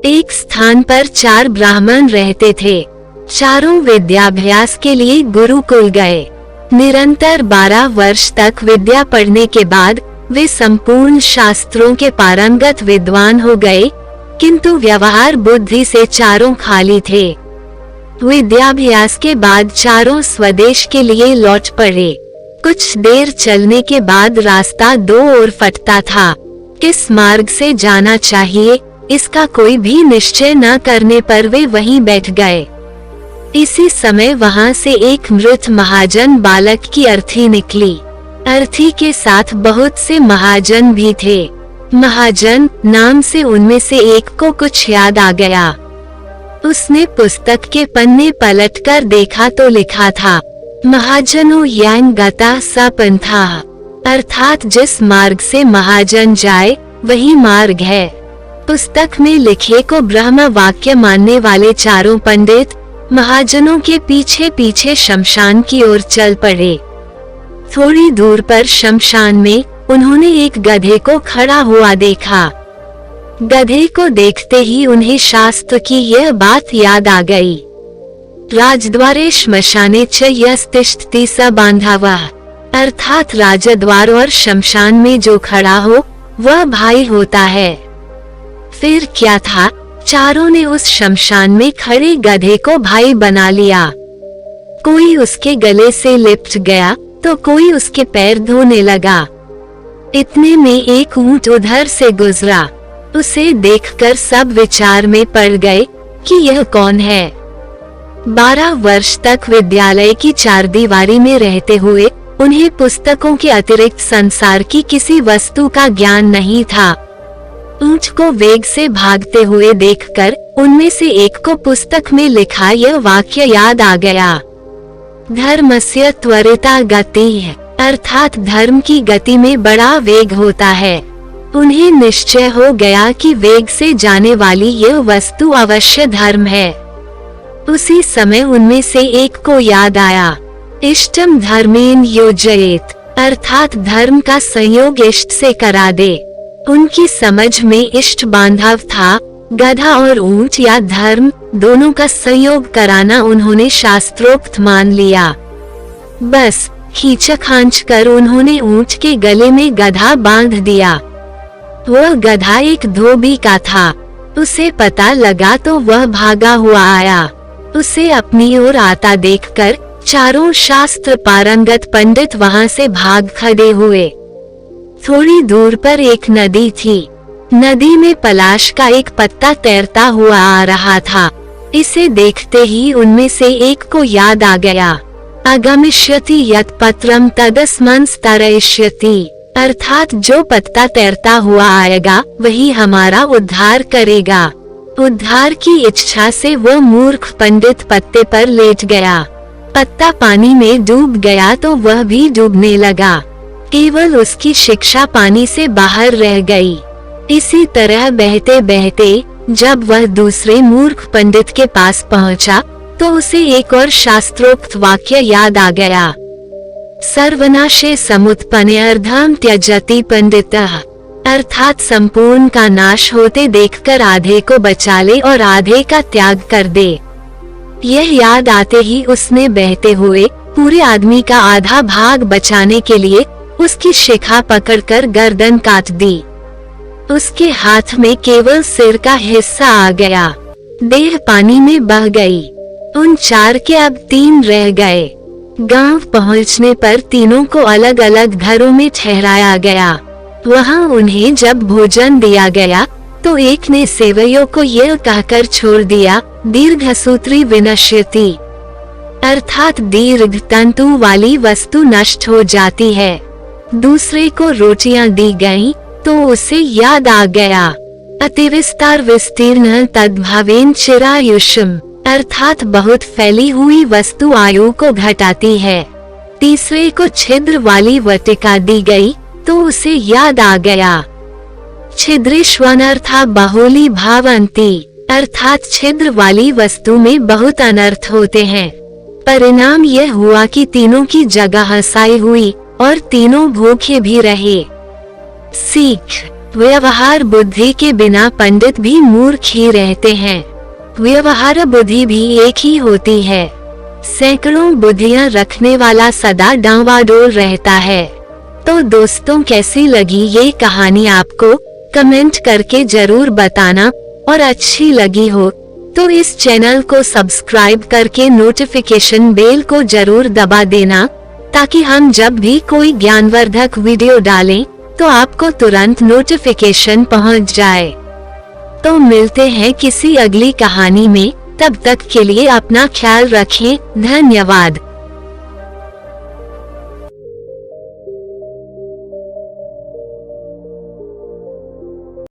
एक स्थान पर 4 ब्राह्मण रहते थे। चारों विद्याभ्यास के लिए गुरुकुल गए। निरंतर 12 वर्ष तक विद्या पढ़ने के बाद वे संपूर्ण शास्त्रों के पारंगत विद्वान हो गए, किंतु व्यवहार बुद्धि से चारों खाली थे। विद्याभ्यास के बाद चारों स्वदेश के लिए लौट पड़े। कुछ देर चलने के बाद रास्ता 2 ओर फटता था। किस मार्ग से जाना चाहिए, इसका कोई भी निश्चय न करने पर वे वहीं बैठ गए। इसी समय वहां से एक मृत महाजन बालक की अर्थी निकली। अर्थी के साथ बहुत से महाजन भी थे। महाजन नाम से उनमें से एक को कुछ याद आ गया। उसने पुस्तक के पन्ने पलटकर देखा तो लिखा था, महाजनो यांग गता स पंथा, अर्थात जिस मार्ग से महाजन जाए वही मार्ग है। पुस्तक में लिखे को ब्रह्म वाक्य मानने वाले चारों पंडित महाजनों के पीछे पीछे शमशान की ओर चल पड़े। थोड़ी दूर पर शमशान में उन्होंने एक गधे को खड़ा हुआ देखा। गधे को देखते ही उन्हें शास्त्र की यह बात याद आ गई। राजद्वारे श्मशाने च यस्तिष्ठति स बांधवः, अर्थात राजद्वार और शमशान में जो खड़ा हो वह भाई होता है। फिर क्या था, चारों ने उस शमशान में खड़े गधे को भाई बना लिया। कोई उसके गले से लिपट गया तो कोई उसके पैर धोने लगा। इतने में एक ऊंट उधर से गुजरा। उसे देखकर सब विचार में पड़ गए कि यह कौन है। 12 वर्ष तक विद्यालय की चारदीवारी में रहते हुए उन्हें पुस्तकों के अतिरिक्त संसार की किसी वस्तु का ज्ञान नहीं था। ऊंट को वेग से भागते हुए देखकर उनमें से एक को पुस्तक में लिखा यह वाक्य याद आ गया, धर्मस्य त्वरिता गतिः, अर्थात धर्म की गति में बड़ा वेग होता है। उन्हें निश्चय हो गया कि वेग से जाने वाली यह वस्तु अवश्य धर्म है। उसी समय उनमें से एक को याद आया, इष्टम धर्मेन योजयेत, अर्थात धर्म का संयोग इष्ट से करा दे। उनकी समझ में इष्ट बांधव था। गधा और ऊंट या धर्म दोनों का संयोग कराना उन्होंने शास्त्रोक्त मान लिया। बस खींच कर उन्होंने ऊंट के गले में गधा बांध दिया। वह गधा एक धोबी का था। उसे पता लगा तो वह भागा हुआ आया। उसे अपनी ओर आता देखकर चारों शास्त्र पारंगत पंडित वहां से भाग खड़े हुए। थोड़ी दूर पर एक नदी थी। नदी में पलाश का एक पत्ता तैरता हुआ आ रहा था। इसे देखते ही उनमें से एक को याद आ गया, अगमिष्यति यत् पत्रम तदस्मंस तरयिष्यति, अर्थात जो पत्ता तैरता हुआ आएगा वही हमारा उद्धार करेगा। उद्धार की इच्छा से वह मूर्ख पंडित पत्ते पर लेट गया। पत्ता पानी में डूब गया तो वह भी डूबने लगा। केवल उसकी शिक्षा पानी से बाहर रह गई। इसी तरह बहते बहते जब वह दूसरे मूर्ख पंडित के पास पहुंचा तो उसे एक और शास्त्रोक्त वाक्य याद आ गया, सर्वनाशे समुत्पन्ने अर्धम त्यजति पंडितः, अर्थात संपूर्ण का नाश होते देखकर आधे को बचा ले और आधे का त्याग कर दे। यह याद आते ही उसने बहते हुए पूरे आदमी का आधा भाग बचाने के लिए उसकी शिखा पकड़कर गर्दन काट दी। उसके हाथ में केवल सिर का हिस्सा आ गया। देह पानी में बह गई। उन 4 के अब 3 रह गए। गांव पहुंचने पर तीनों को अलग अलग घरों में ठहराया गया। वहां उन्हें जब भोजन दिया गया तो एक ने सेवैयों को यह कहकर छोड़ दिया, दीर्घसूत्री विनश्यति, अर्थात दीर्घ तंतु वाली वस्तु नष्ट हो जाती है। दूसरे को रोटियां दी गईं तो उसे याद आ गया, अतिविस्तार विस्तीर्ण तद्भावेन चिरायुष्यम, अर्थात बहुत फैली हुई वस्तु आयु को घटाती है। तीसरे को छिद्र वाली वटिका दी गई तो उसे याद आ गया, छिद्रेष्वनर्था बहुली भावंती, अर्थात छिद्र वाली वस्तु में बहुत अनर्थ होते हैं। परिणाम यह हुआ कि तीनों की जगह हंसाई हुई और तीनों भूखे भी रहे। सीख, व्यवहार बुद्धि के बिना पंडित भी मूर्ख ही रहते हैं। व्यवहार बुद्धि भी एक ही होती है। सैकड़ों बुद्धियां रखने वाला सदा डांवाडोल रहता है। तो दोस्तों, कैसी लगी ये कहानी आपको? कमेंट करके जरूर बताना, और अच्छी लगी हो तो इस चैनल को सब्सक्राइब करके नोटिफिकेशन बेल को जरूर दबा देना, ताकि हम जब भी कोई ज्ञानवर्धक वीडियो डालें तो आपको तुरंत नोटिफिकेशन पहुंच जाए। तो मिलते हैं किसी अगली कहानी में, तब तक के लिए अपना ख्याल रखें। धन्यवाद।